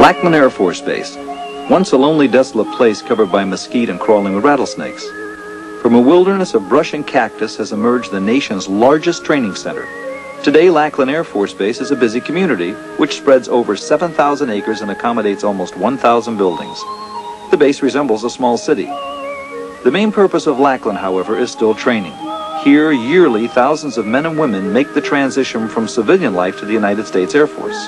Lackland Air Force Base, once a lonely, desolate place covered by mesquite and crawling with rattlesnakes. From a wilderness of brush and cactus has emerged the nation's largest training center. Today, Lackland Air Force Base is a busy community which spreads over 7,000 acres and accommodates almost 1,000 buildings. The base resembles a small city. The main purpose of Lackland, however, is still training. Here, yearly, thousands of men and women make the transition from civilian life to the United States Air Force.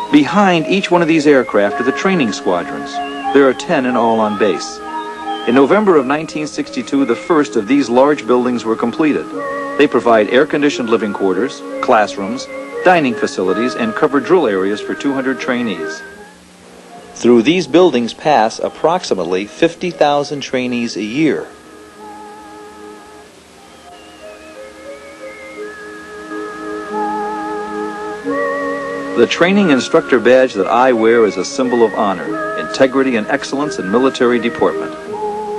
Behind each one of these aircraft are the training squadrons. There are 10 in all on base. In November of 1962, the first of these large buildings were completed. They provide air-conditioned living quarters, classrooms, dining facilities, and cover drill areas for 200 trainees. Through these buildings pass approximately 50,000 trainees a year. The training instructor badge that I wear is a symbol of honor, integrity, and excellence in military deportment.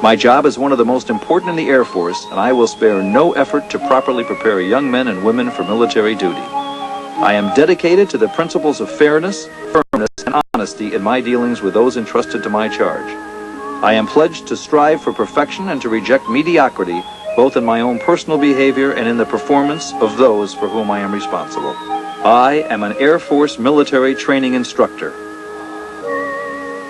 My job is one of the most important in the Air Force, and I will spare no effort to properly prepare young men and women for military duty. I am dedicated to the principles of fairness, firmness, and honesty in my dealings with those entrusted to my charge. I am pledged to strive for perfection and to reject mediocrity, both in my own personal behavior and in the performance of those for whom I am responsible. I am an Air Force military training instructor.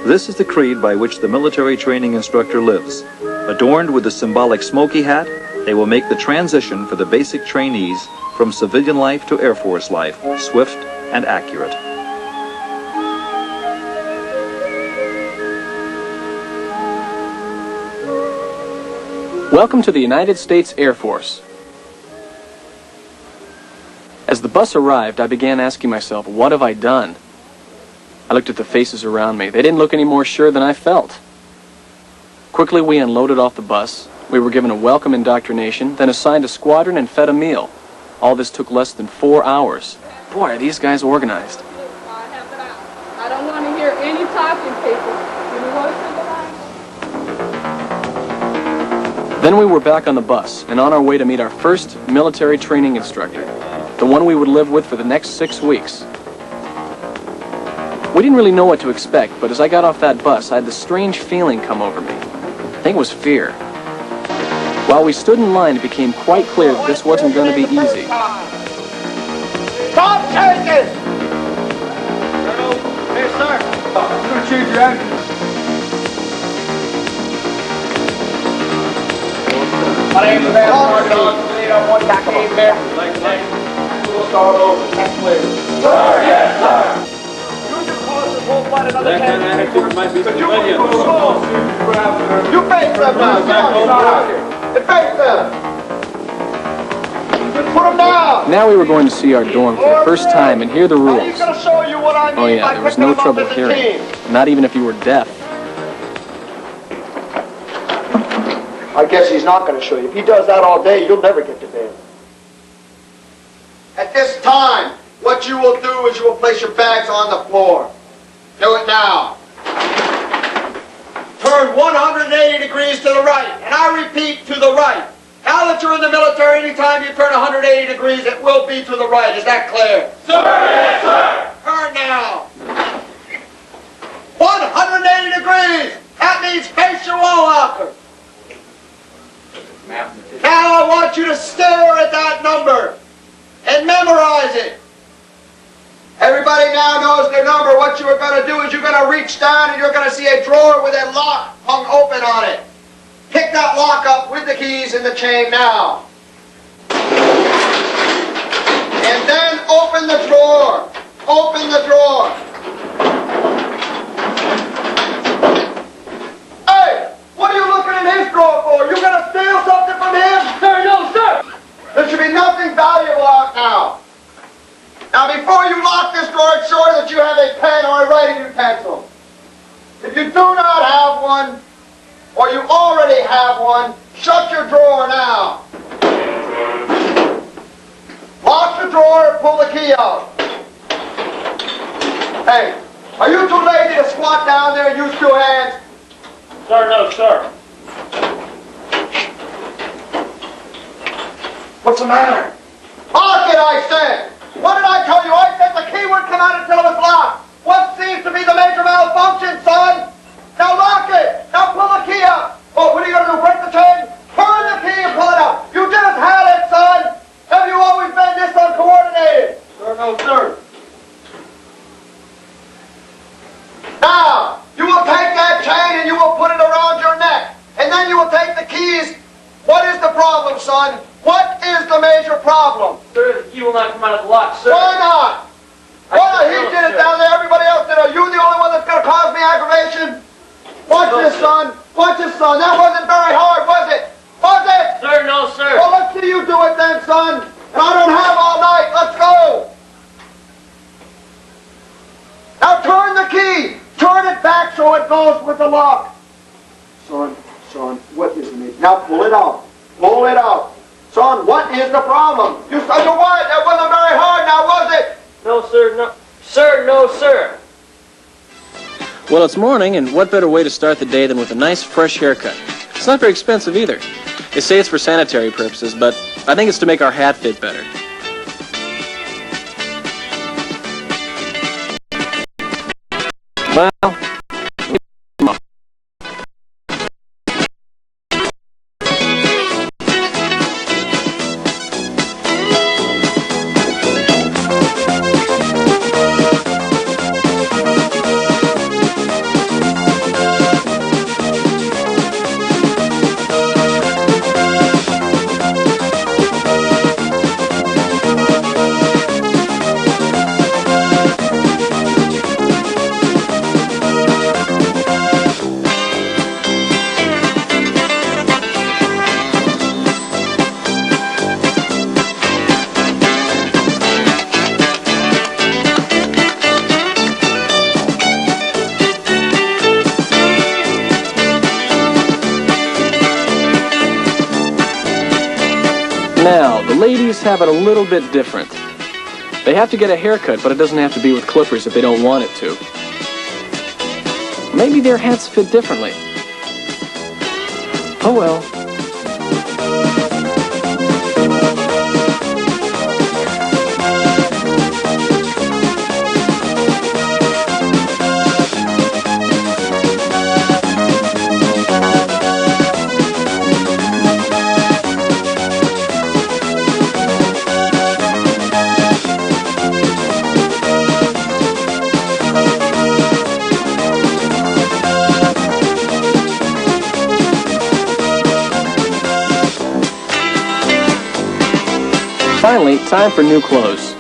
This is the creed by which the military training instructor lives. Adorned with the symbolic smoky hat, they will make the transition for the basic trainees from civilian life to Air Force life swift and accurate. Welcome to the United States Air Force. As the bus arrived, I began asking myself, what have I done? I looked at the faces around me. They didn't look any more sure than I felt. Quickly, we unloaded off the bus. We were given a welcome indoctrination, then assigned a squadron and fed a meal. All this took less than 4 hours. Boy, are these guys organized. I don't want to hear any talking, people. Give me one single line. Then we were back on the bus and on our way to meet our first military training instructor, the one we would live with for the next 6 weeks. We didn't really know what to expect, but as I got off that bus, I had this strange feeling come over me. I think it was fear. While we stood in line, it became quite clear that this wasn't going to be easy. Stop changing! Hey, sir. You're going to change your engine. My name is Van Martin. One back in there. We'll start over. Next player. Sir, yes, sir. That kind of attitude might be civilian. You face them now. You face them. Put them down. Now we were going to see our dorm for the first time and hear the rules. Oh yeah, there was no trouble hearing. Not even if you were deaf. I guess he's not going to show you. If he does that all day, you'll never get to bed. At this time, what you will do is you will place your bags on the floor. Do it now. Turn 180 degrees to the right, and I repeat, to the right. Now that you're in the military, anytime you turn 180 degrees, it will be to the right. Is that clear? Sir, yes, sir. Turn now. 180 degrees. That means face your wall locker. Now I want you to stare at that number and memorize it. Everybody now knows the number. What you are going to do is you're going to reach down and you're going to see a drawer with a lock hung open on it. Pick that lock up with the keys and the chain now. And then open the drawer. Open the drawer. Hey, what are you looking in his drawer for? You going to steal something from him? Sir, no, sir. There should be nothing valuable out now. Now, before you lock this drawer, ensure that you have a pen or a writing utensil. If you do not have one, or you already have one, shut your drawer now. Lock the drawer and pull the key out. Hey, are you too lazy to squat down there and use 2 hands? Sir, no, sir. What's the matter? Lock it, I said! What did I tell you? I said key wouldn't come out until it was locked. What seems to be the major malfunction, son? Now lock it. Now pull the key out. Oh, what are you going to do, break the chain? Turn the key and pull it out. You just had it, son. Have you always been this uncoordinated? Sir, no, sir. Now, you will take that chain and you will put it around your neck. And then you will take the keys. What is the problem, son? What is the major problem? Sir, the key will not come out of the lock, sir. Why not? Well, he did it down there. Everybody else did it. Are you the only one that's going to cause me aggravation? Watch this, son. Watch this, son. That wasn't very hard, was it? Was it? Sir, no, sir. Well, let's see you do it then, son. And I don't have all night. Let's go. Now turn the key. Turn it back so it goes with the lock. Son, what is it? Now pull it out. Pull it out. Son, what is the problem? You said you what? That wasn't very hard now, was it? No, sir, no. Sir, no, sir. Well, it's morning, and what better way to start the day than with a nice, fresh haircut? It's not very expensive either. They say it's for sanitary purposes, but I think it's to make our hat fit better. Well, now, the ladies have it a little bit different. They have to get a haircut, but it doesn't have to be with clippers if they don't want it to. Maybe their hats fit differently. Oh well. Finally, time for new clothes.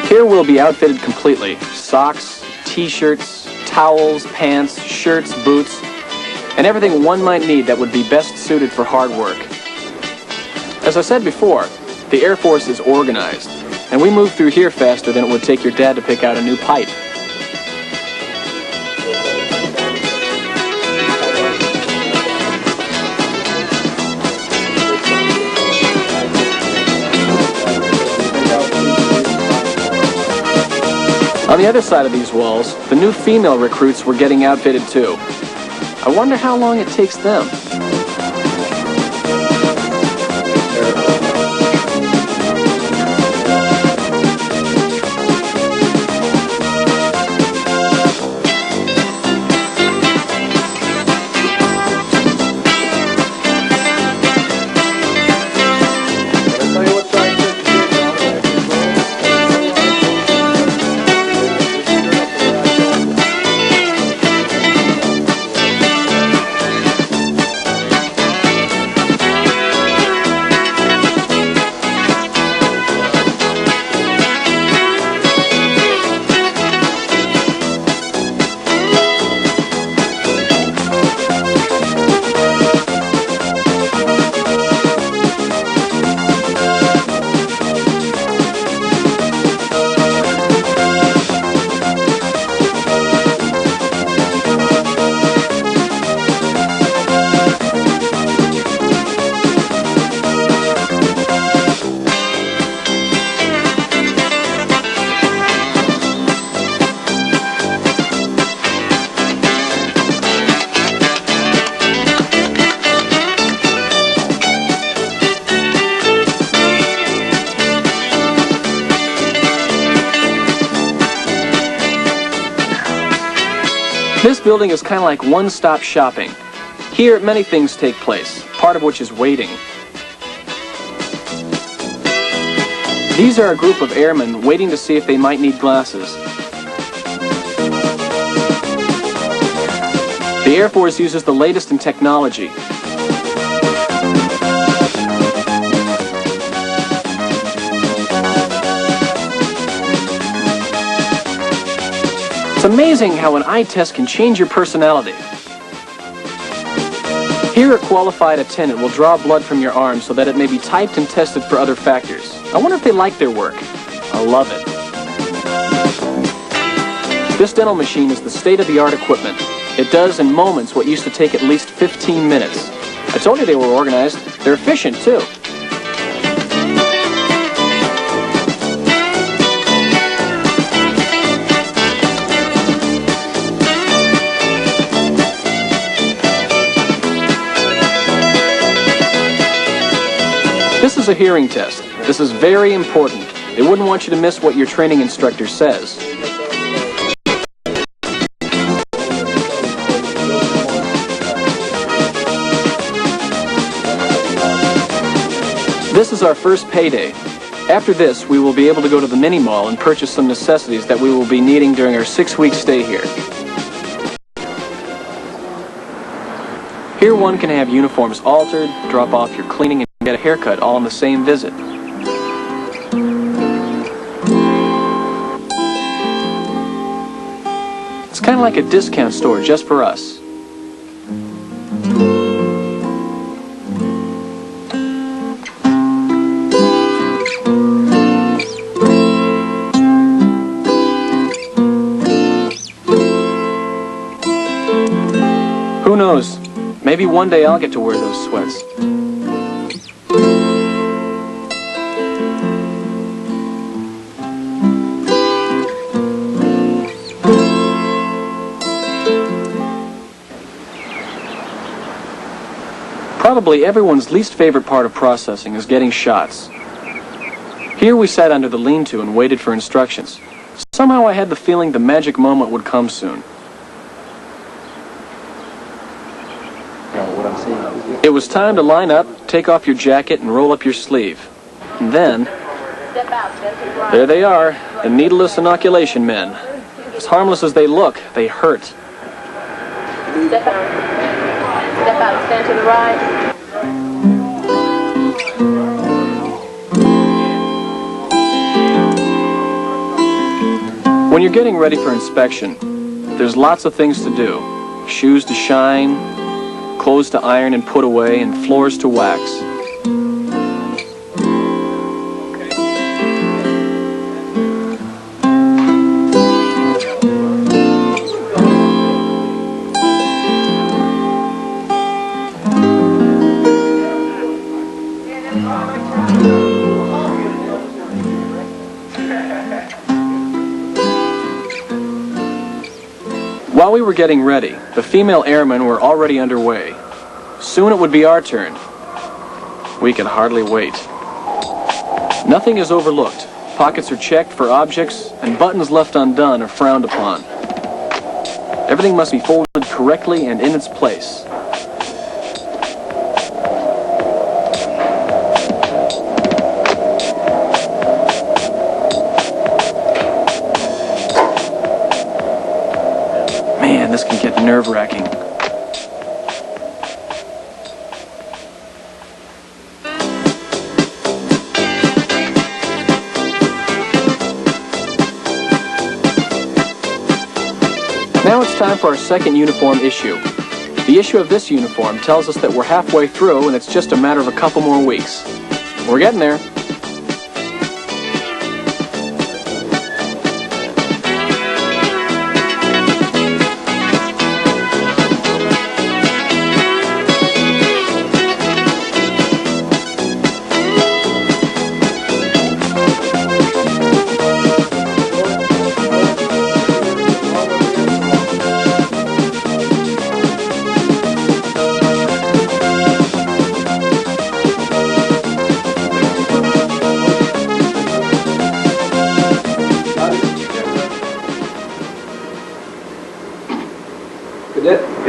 Here we'll be outfitted completely. Socks, t-shirts, towels, pants, shirts, boots, and everything one might need that would be best suited for hard work. As I said before, the Air Force is organized, and we move through here faster than it would take your dad to pick out a new pipe. On the other side of these walls, the new female recruits were getting outfitted too. I wonder how long it takes them. building is kind of like one-stop shopping. Here, many things take place, part of which is waiting. These are a group of airmen waiting to see if they might need glasses. The Air Force uses the latest in technology. It's amazing how an eye test can change your personality. Here, a qualified attendant will draw blood from your arm so that it may be typed and tested for other factors. I wonder if they like their work. I love it. This dental machine is the state-of-the-art equipment. It does in moments what used to take at least 15 minutes. I told you they were organized. They're efficient, too. This is a hearing test. This is very important. They wouldn't want you to miss what your training instructor says. This is our first payday. After this, we will be able to go to the mini mall and purchase some necessities that we will be needing during our 6-week stay here. Here one can have uniforms altered, drop off your cleaning, and get a haircut all on the same visit. It's kind of like a discount store just for us. Who knows? Maybe one day I'll get to wear those sweats. Probably everyone's least favorite part of processing is getting shots. Here we sat under the lean-to and waited for instructions. Somehow I had the feeling the magic moment would come soon. It was time to line up, take off your jacket, and roll up your sleeve. And then, there they are, the needleless inoculation men. As harmless as they look, they hurt. Step out and stand to the right. When you're getting ready for inspection, there's lots of things to do. Shoes to shine, clothes to iron and put away, and floors to wax. While we were getting ready, the female airmen were already underway. Soon it would be our turn. We could hardly wait. Nothing is overlooked. Pockets are checked for objects, and buttons left undone are frowned upon. Everything must be folded correctly and in its place. Man, this can get nerve-wracking. Now it's time for our second uniform issue. The issue of this uniform tells us that we're halfway through and it's just a matter of a couple more weeks. We're getting there.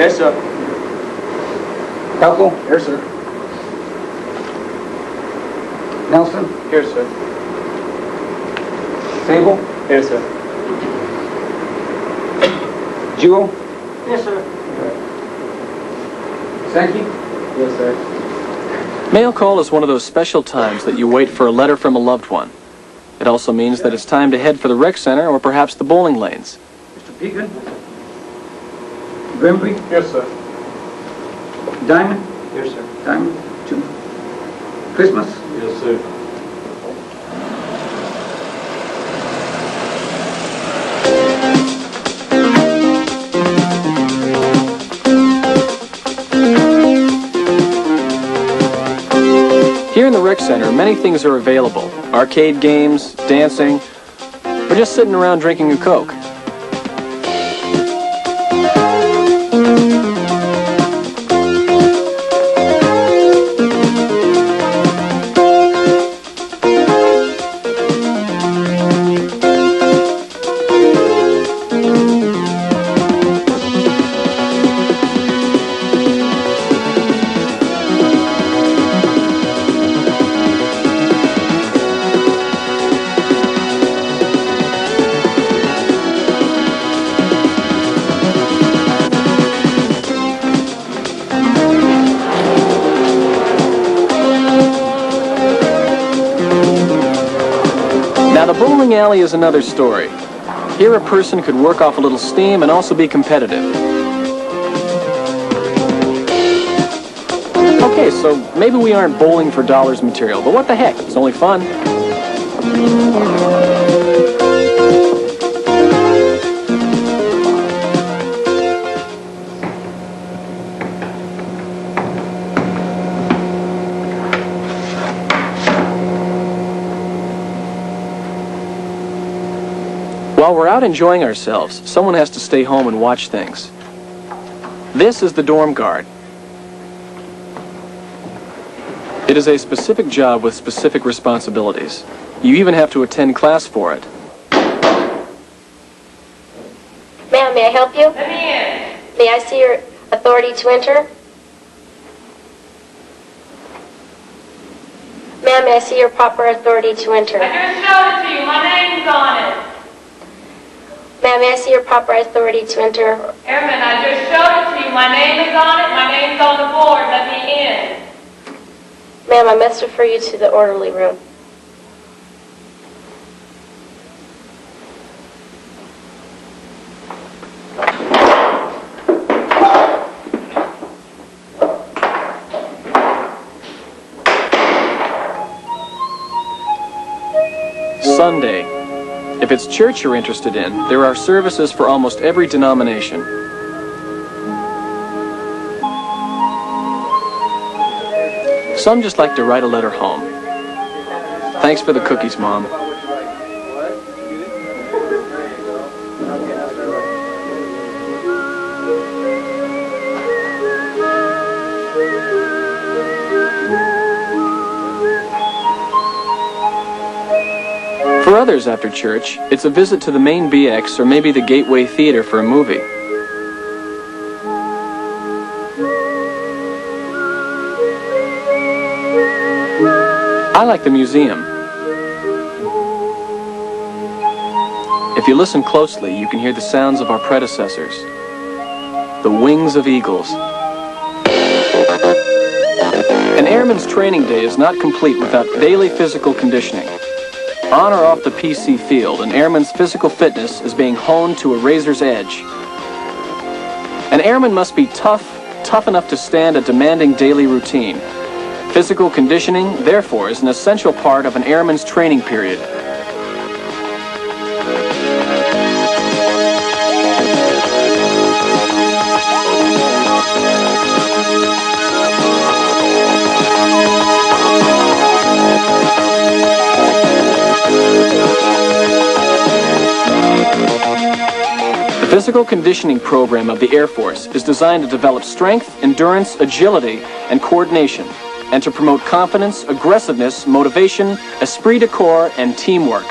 Yes, sir. Elko? Here, sir. Nelson? Here, sir. Sable? Here, sir. Jewel? Yes, sir. Sankey? Yes, sir. Mail call is one of those special times that you wait for a letter from a loved one. It also means that it's time to head for the rec center or perhaps the bowling lanes. Mr. Pekin? Grimby? Yes, sir. Diamond? Yes, sir. Diamond? 2. Christmas? Yes, sir. Here in the rec center, many things are available. Arcade games, dancing, or just sitting around drinking a Coke. Now, the bowling alley is another story. Here a person could work off a little steam and also be competitive. Okay, so maybe we aren't bowling for dollars material, but what the heck, it's only fun. While we're out enjoying ourselves, someone has to stay home and watch things. This is the dorm guard. It is a specific job with specific responsibilities. You even have to attend class for it. Ma'am, may I help you? Let me in. May I see your authority to enter? Ma'am, may I see your proper authority to enter? I just showed it to you. My name's on it. Ma'am, may I see your proper authority to enter? Airman, I just showed it to you. My name is on it. My name's on the board. Let me in. Ma'am, I must refer you to the orderly room. Sunday. If it's church you're interested in, there are services for almost every denomination. Some just like to write a letter home. Thanks for the cookies, Mom. For others after church, it's a visit to the main BX or maybe the Gateway Theater for a movie. I like the museum. If you listen closely, you can hear the sounds of our predecessors. The wings of eagles. An airman's training day is not complete without daily physical conditioning. On or off the PC field, an airman's physical fitness is being honed to a razor's edge. An airman must be tough enough to stand a demanding daily routine. Physical conditioning, therefore, is an essential part of an airman's training period. The physical conditioning program of the Air Force is designed to develop strength, endurance, agility, and coordination, and to promote confidence, aggressiveness, motivation, esprit de corps, and teamwork.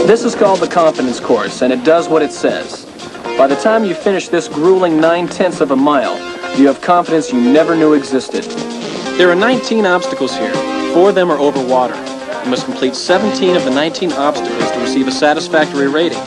This is called the confidence course, and it does what it says. By the time you finish this grueling 9/10 of a mile, you have confidence you never knew existed. There are 19 obstacles here. 4 of them are over water. You must complete 17 of the 19 obstacles to receive a satisfactory rating.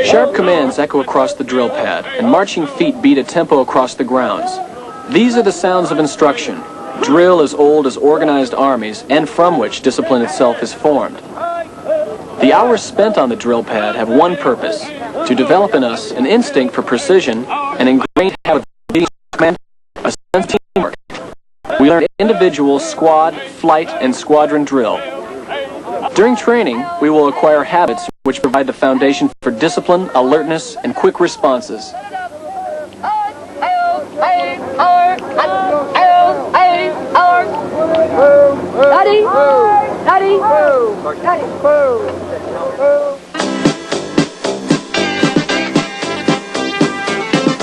Sharp commands echo across the drill pad, and marching feet beat a tempo across the grounds. These are the sounds of instruction, drill as old as organized armies, and from which discipline itself is formed. The hours spent on the drill pad have one purpose: to develop in us an instinct for precision, an ingrained habit of being command, a sense of teamwork. We learn individual, squad, flight, and squadron drill. During training, we will acquire habits which provide the foundation for discipline, alertness, and quick responses.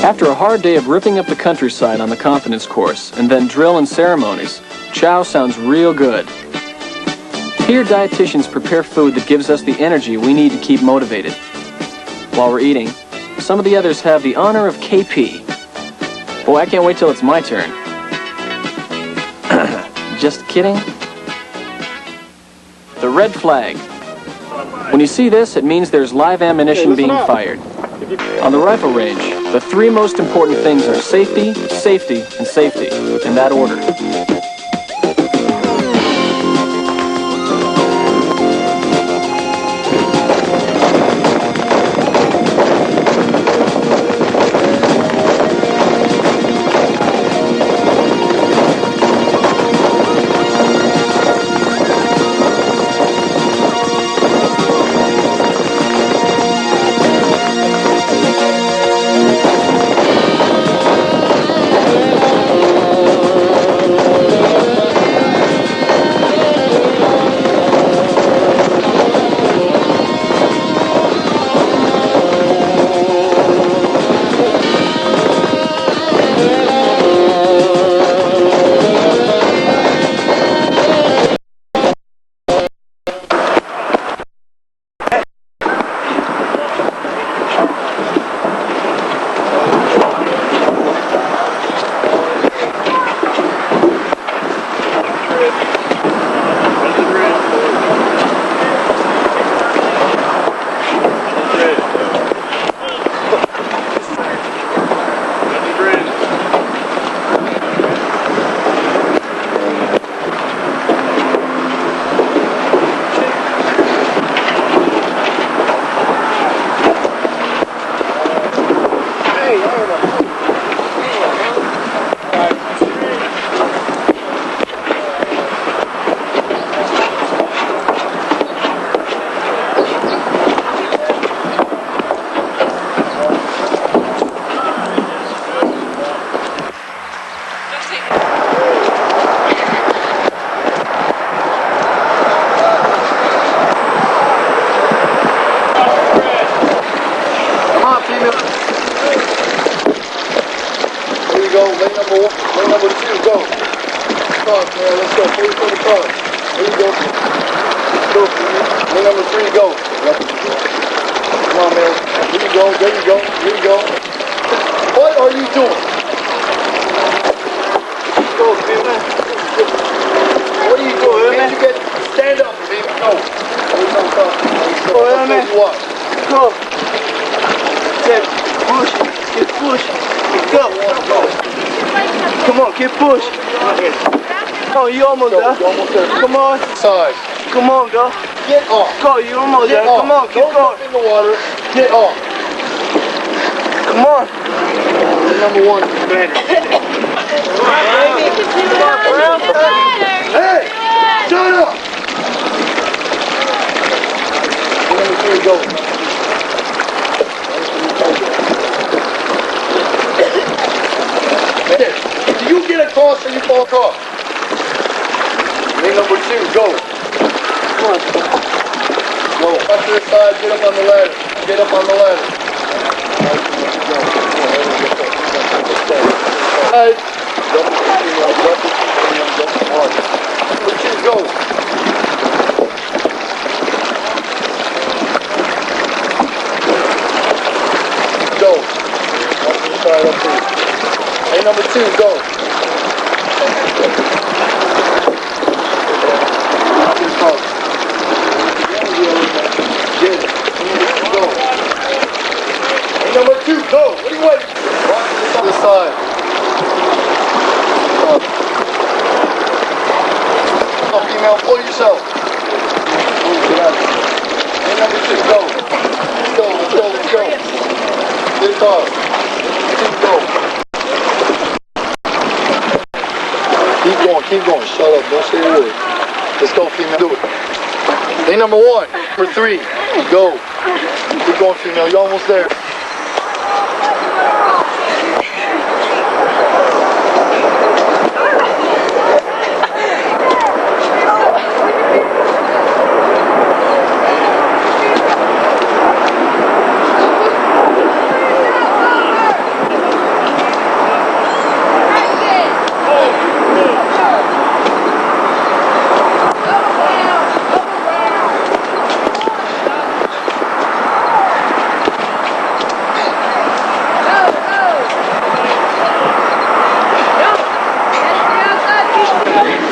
After a hard day of ripping up the countryside on the confidence course, and then drill and ceremonies, chow sounds real good. Here, dietitians prepare food that gives us the energy we need to keep motivated. While we're eating, some of the others have the honor of KP. Boy, I can't wait till it's my turn. Just kidding. The red flag. When you see this, it means there's live ammunition being fired. On the rifle range, the three most important things are safety, safety, and safety, in that order. Come on. Side. Come on, go. Get off. Go, you almost there. Come on, keep going. In the water. Get off. Come on. Number one. Hey! Shut up! Number three, go. Do you get a toss or you fall off? Lane number two, go. Go. Up to the side, get up on the ladder. Get up on the ladder. Right. Number two, go. Go. Up to the side, up to. Lane number two, go. Go. What are you waiting? Walk to the side. Come on, female, pull yourself. Get out. And number 2, go. Let's go, let's go, let's go. Lift off. Go. Keep going. Shut up. Don't say a word. Let's go, female. Do it. Lane number 1. Number 3. Go. Keep going, female. You're almost there.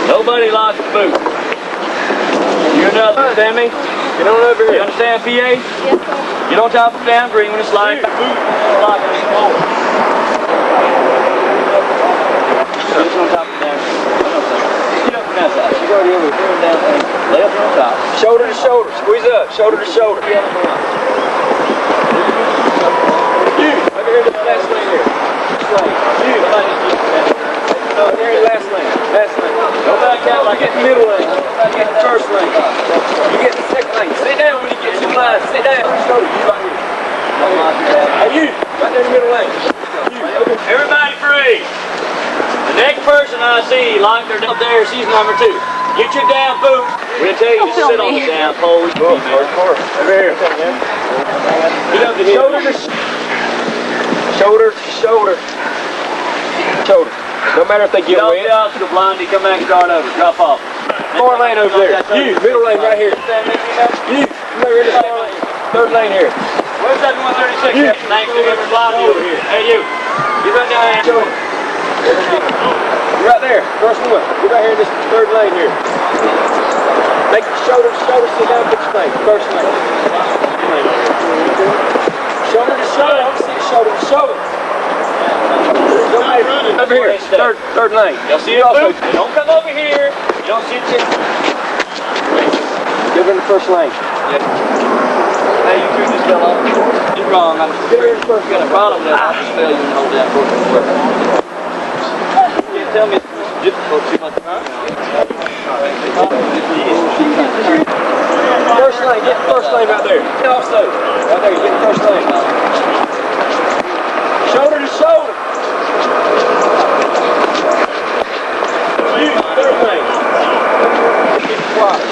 Nobody locks the boot. You're another, Sammy. Get on over here. You understand, PA? Yes, sir. Get on top of the damn green when it's slide. Boot. Lock it forward. Get on top of the damn green. Get up from that side. She's already over here. Down there. Lay up on top. Shoulder to shoulder. Squeeze up. Shoulder to shoulder. You. Over here to the last lane here. You. No, there, last lane. Last lane. Go back out like at the middle lane. Get the first lane. You get the second lane. Sit down when you get your line. Sit down. Shoulder. You right here. Hey, you. Right there in the middle lane. You. Everybody free. The next person I see locked her up there, she's number 2. Get your damn boot. We'll tell you to sit on the damn pole. Over here. Get up to here. Shoulder to shoulder. Shoulder. No matter if they get wet. Get off the blondie, come back and start over. Drop off. Far lane over there. You, middle lane right here. You, come over here to the lane. Third lane here. Where's that 136? You. Thanks to every blondie over here. Hey, you. Get right down here. You're right there. First one. Get right here in this third lane here. Make the shoulder to shoulder, sit down, fix your lane. First lane. Shoulder to shoulder. Shoulder to shoulder. Over here, third lane. Y'all see it also. Don't come over here. You don't see it. Give her in the first lane. Yeah. Hey, you threw this girl off. You're wrong. I'm got a problem with that. I'll just fail you and hold that for you. You tell me it's difficult too much. First lane, get the first lane right there. Also, right there, get the first lane. Shoulder to shoulder.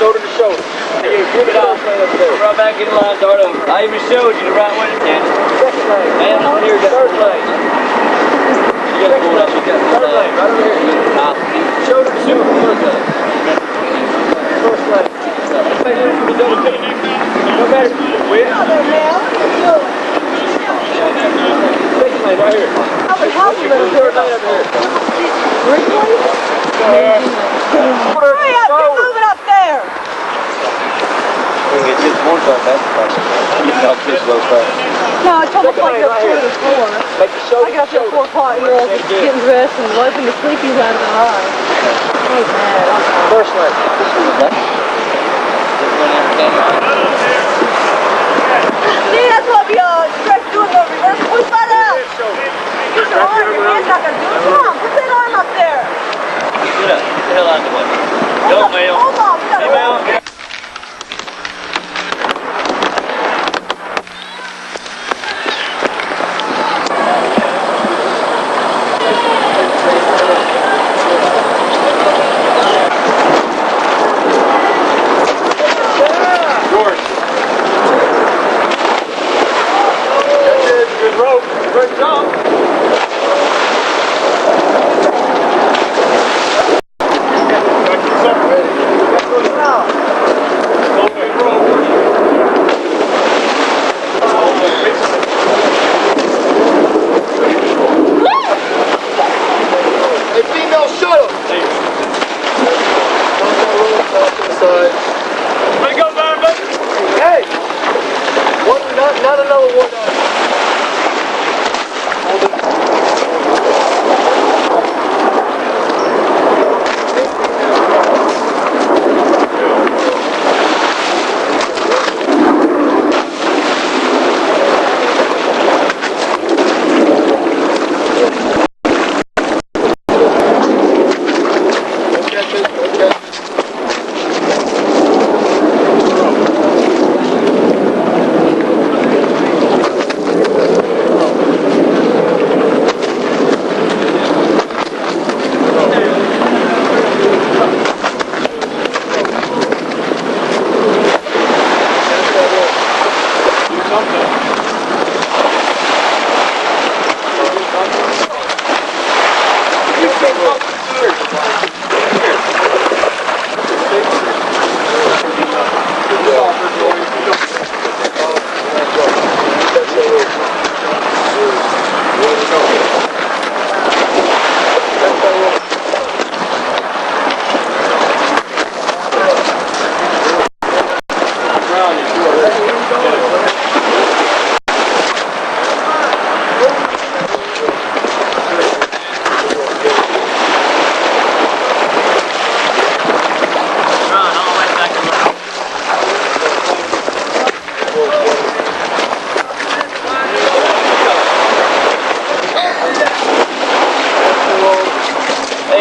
Shoulder to shoulder. You flip it off. Right back in line, start over. I even showed you the right way to catch it. Second lane. Man, over here, third lane. You got to pull it up. You got third lane, right over here. Shoulder to shoulder. First lane. No matter where. Second lane, right here. Third lane over here. Hurry up, you're moving up there. We can get just one car, that's the problem. You can help this low car. No, it's almost like up 2 to 4. I got up there at 4 o'clock and we're all just getting dressed and wiping the sleepies out of their eyes. Oh, bad. First lane. See, that's what we stretch doing the reverse. Push that out. Get your arm, your hand's not going to do it. Come on, put that arm up there. Get up. Get the hell out of the way. Don't mail. Hold on. Hey, Mel. Great job.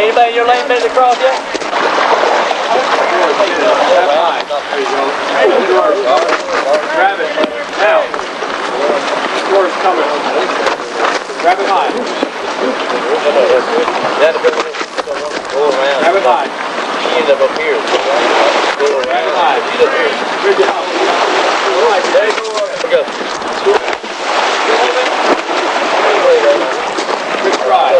Anybody in your lane made it across yet? Grab it. Now. Score's coming. Grab it high. Grab it high. He ended up here. Grab it high. Good job. All right, Dave. Go. Good try.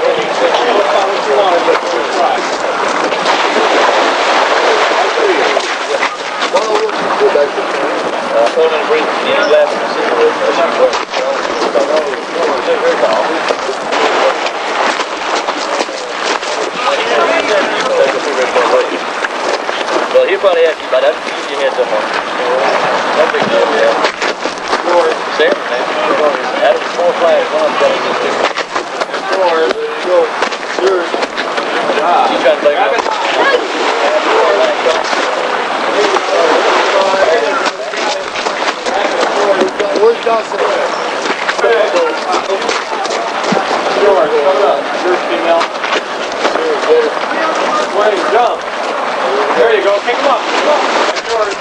Well, he'll probably ask you about that. Keep your heads up on it. No big deal, man. Sam, man. That was 4 flags. One of them yours. You trying to play it? Where's Johnson? Yours, come up. Yours, female. Swing, jump. There you go. Kick him up. That's yours.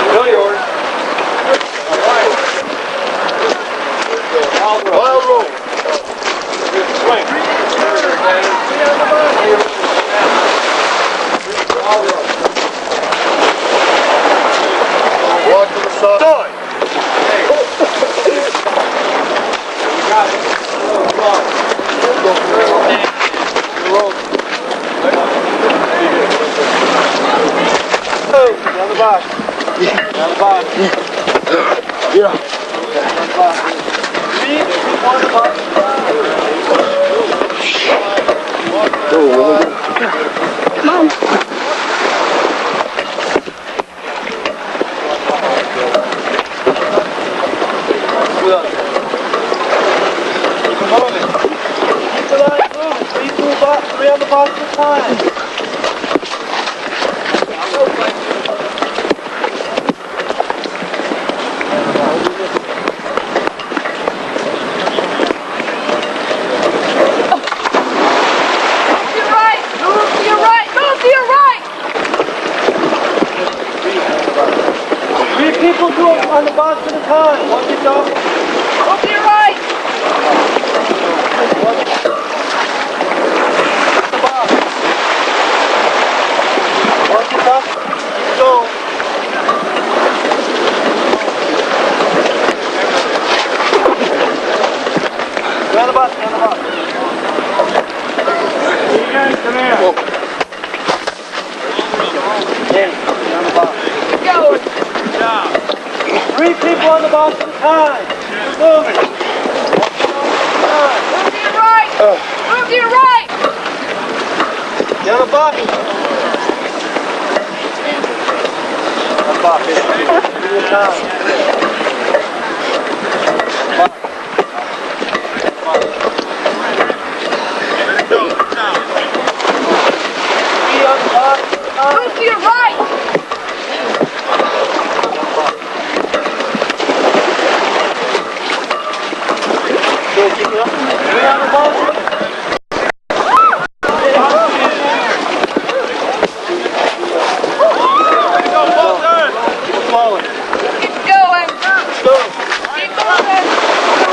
Still yours. All right. Wild roll. Good swing. Walk to the side. You got it. Come on. Down the box. Down the box. Yeah. Down the box. On the box. Come on. Three on the box at a time. People do it on the box at a time. Watch it go. Go to your right. Watch it up. Go. Down the box. Down the box. You guys come here. Down the box. Go. Good job. 3 people on the box at a time. Moving. Move to your right. Move to your right. Down the box. Down the box. Give me a time. Move to your right. Keep going. Keep going.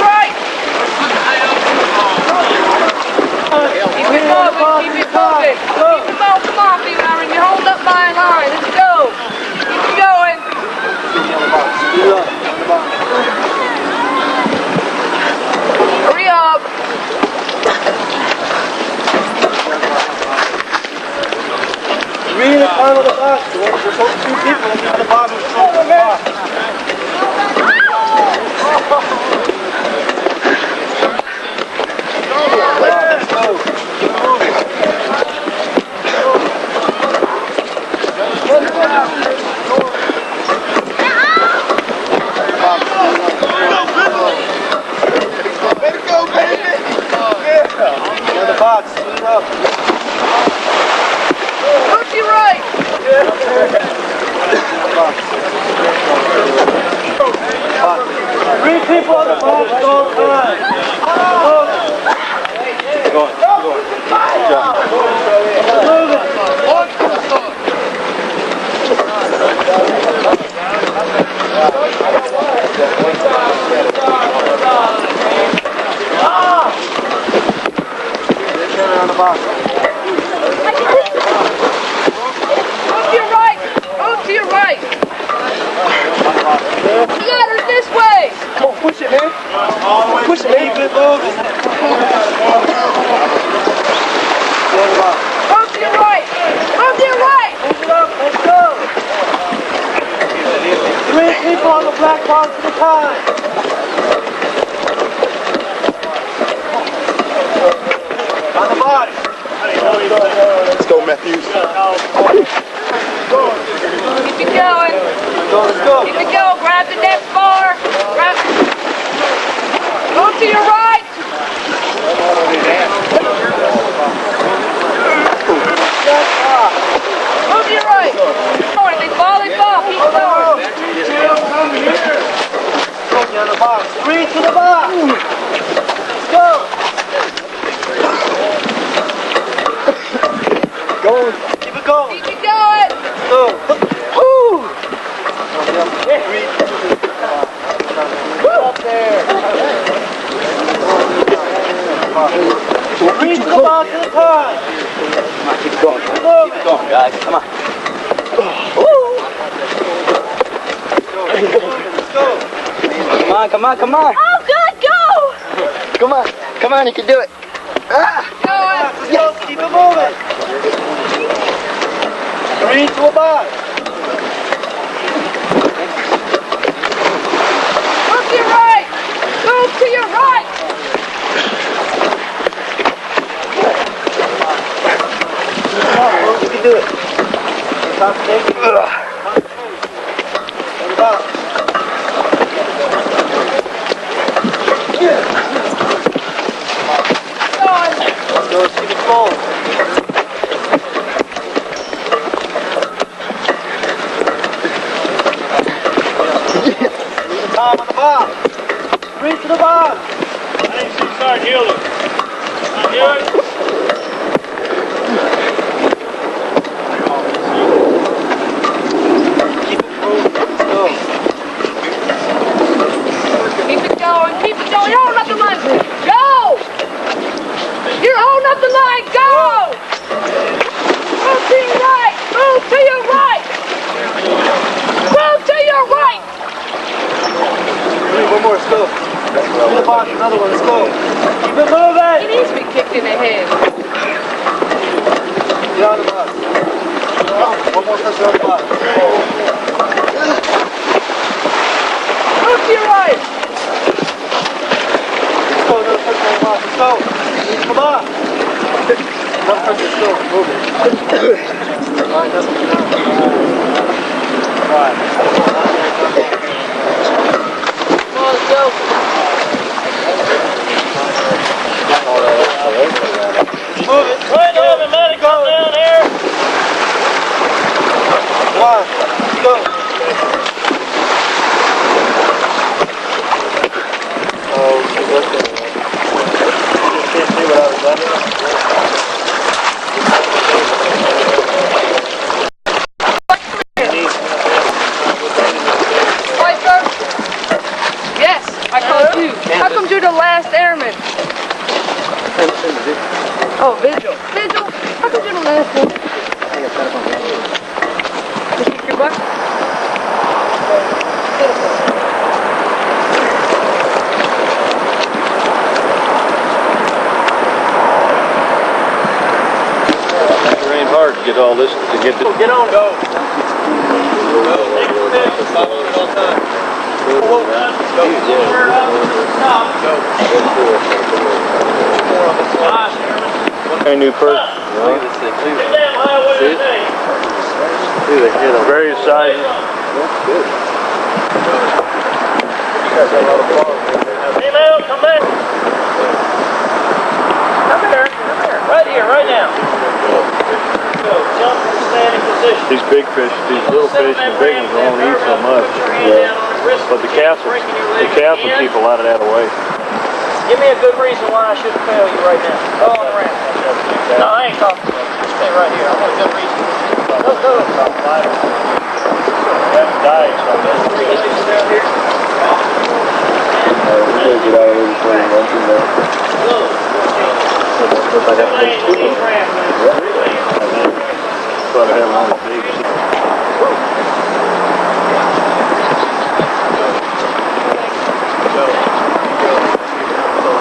Two people on the bottom of the box. Way to go, baby! Yeah. On the box, split it up. Look to your right! Three people on the box at all times. Keep going. Good job. Move it. On the box. Move to your right! Move to your right! Ladder's this way! Come on, push it, man. Push it, man. Keep it moving. Move to your right! Move to your right! Move it up. Let's go. Three people on the black box at a time. On the body. Let's go, Matthews. Keep it going. Let's go. Keep it going. Grab the next bar. Grab. Move to your right. Move to your right. They fall. Keep going. On the box. Three to the box. Let's go. Go. Keep it going. Keep it going. Go. Woo. Up there. Three to the box at a time. Keep it going. Keep it Going, guys. Come on. Let's go. Come on, come on, come on. Oh, good. Go. Come on. Come on, you can do it. Ah! Let's go. Keep it moving. Three to a box. Move to your right. Move to your right. You can do it. Top stick. On the box. Let's go. Keep it full. Tom on the box. Three to the box. I didn't see Sergeant Hilda. Good. Keep it moving. Let's go. Keep it going. Keep it going. You're holding up the line. Go. You're holding up the line. Go. Move to your right. Move to your right. Move to your right. One more. Let's go. To the box. Another one. Let's go. Keep it moving. He needs to be kicked in the head. Get on the box. One more touch on the box. Move to your right. Let's go. Another touch on the box. Let's go. Come on. Another touch. Let's go. Move it. All right. That's good. All right. Come on, let's go. Move it. Trying to have a medical down here. One. Let's go. Oh, she's looking. You just can't see what I was left. White sir? Yes, I called you. How come you're the last airman? Oh, Vigil. Vigil? How come you're the last one? Did you kick your butt? It rained hard to get all this, to get this. Get on, go. A new person. Look at this thing. See it? See the various sizes. That's good. Female, come back. Come here. Right here, right now. Go. Jump to the standing position. These big fish, these little fish, and the big ones won't eat so much. But the calves will keep a lot of that away. Give me a good reason why I shouldn't fail you right now. Go on the ramp. No, I ain't talking about you. Stay right here. I want a good reason. Go. That's died, so that's good. Get down here. We gotta get out of here before we run through there. Looks like that place too. Thought I had one of the big.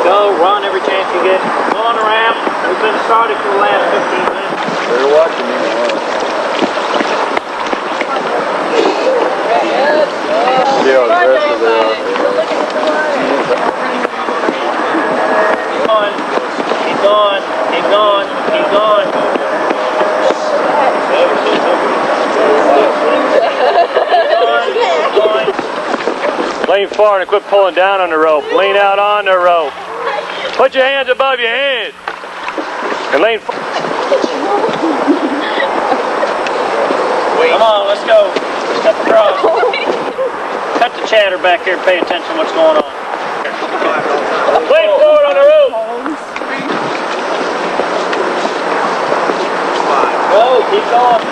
Go, run every chance you get. Go on the ramp. We've been started for the last 15 minutes. They're watching me now. See how aggressive they are. Keep going. Lean forward and quit pulling down on the rope. Lean out on the rope. Put your hands above your head. And lean forward. Come on, let's go. Step across. Cut the chatter back here and pay attention to what's going on. Lean forward on the rope. Go, keep going.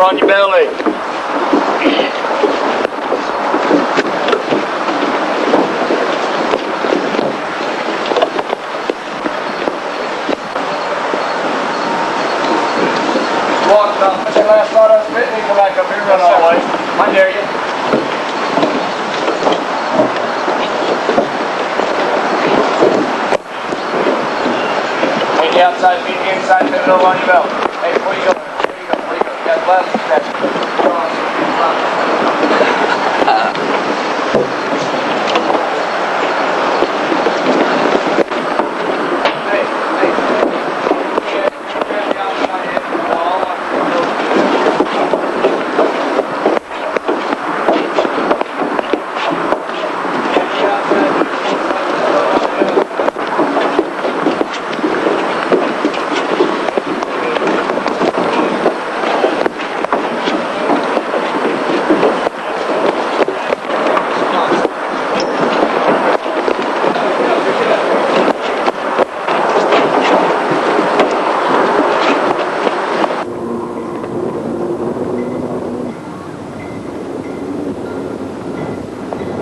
On your belly. walk up. Put that last thought on spit and you come back up here. Run all the way. I dare you. Take the outside, feet the inside, pin it over on your belt. Hey, where you go? Where you go? Where you go? You got glasses, catch it.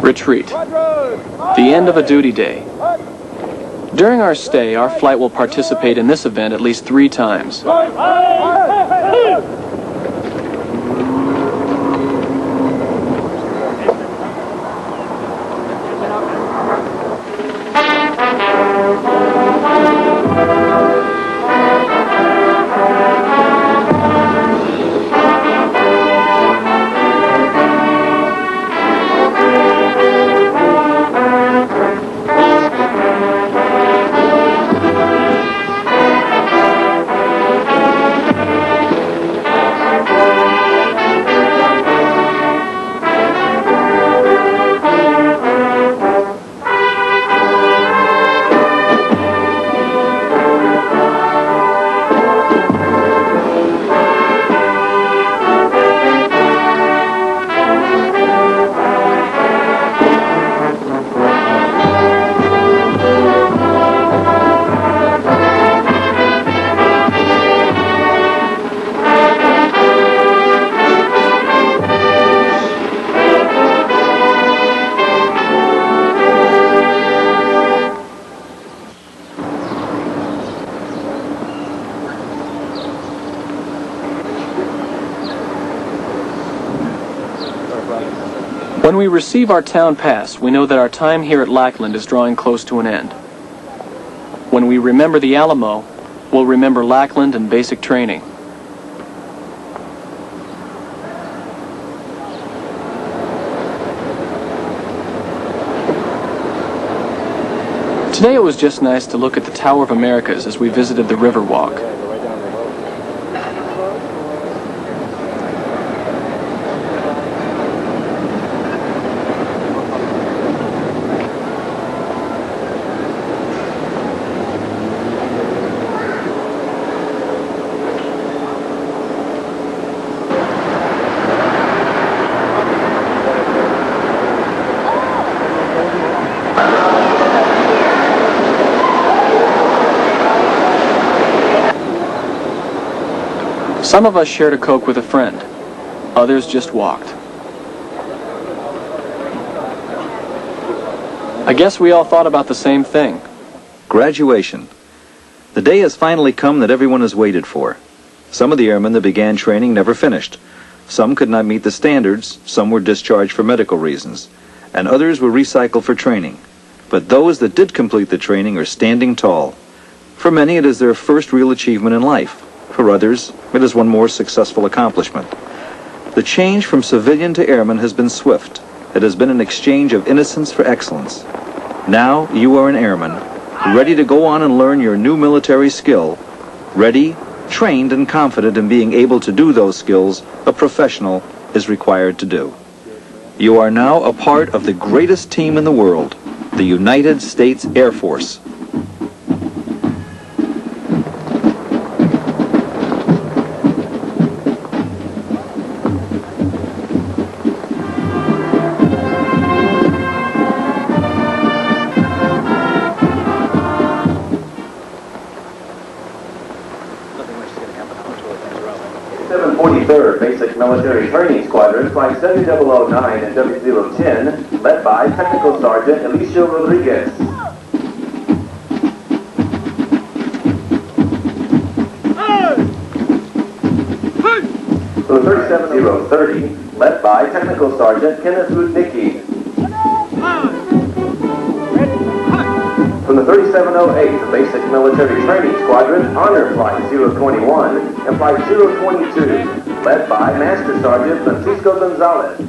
Retreat. The end of a duty day. During our stay, our flight will participate in this event at least 3 times. When we receive our town pass, we know that our time here at Lackland is drawing close to an end. When we remember the Alamo, we'll remember Lackland and basic training. Today it was just nice to look at the Tower of Americas as we visited the Riverwalk. Some of us shared a Coke with a friend. Others just walked. I guess we all thought about the same thing. Graduation. The day has finally come that everyone has waited for. Some of the airmen that began training never finished. Some could not meet the standards, some were discharged for medical reasons, and others were recycled for training. But those that did complete the training are standing tall. For many, it is their first real achievement in life. For others, it is one more successful accomplishment. The change from civilian to airman has been swift. It has been an exchange of innocence for excellence. Now you are an airman, ready to go on and learn your new military skill, ready, trained, and confident in being able to do those skills a professional is required to do. You are now a part of the greatest team in the world, the United States Air Force. Basic Military Training Squadron, Flight 7009 and W010, led by Technical Sergeant Alicia Rodriguez. Hey! From the 37030, led by Technical Sergeant Kenneth Rudnicki. From the 3708, the Basic Military Training Squadron, Honor Flight 021 and Flight 022, led by Master Sergeant Francisco Gonzalez.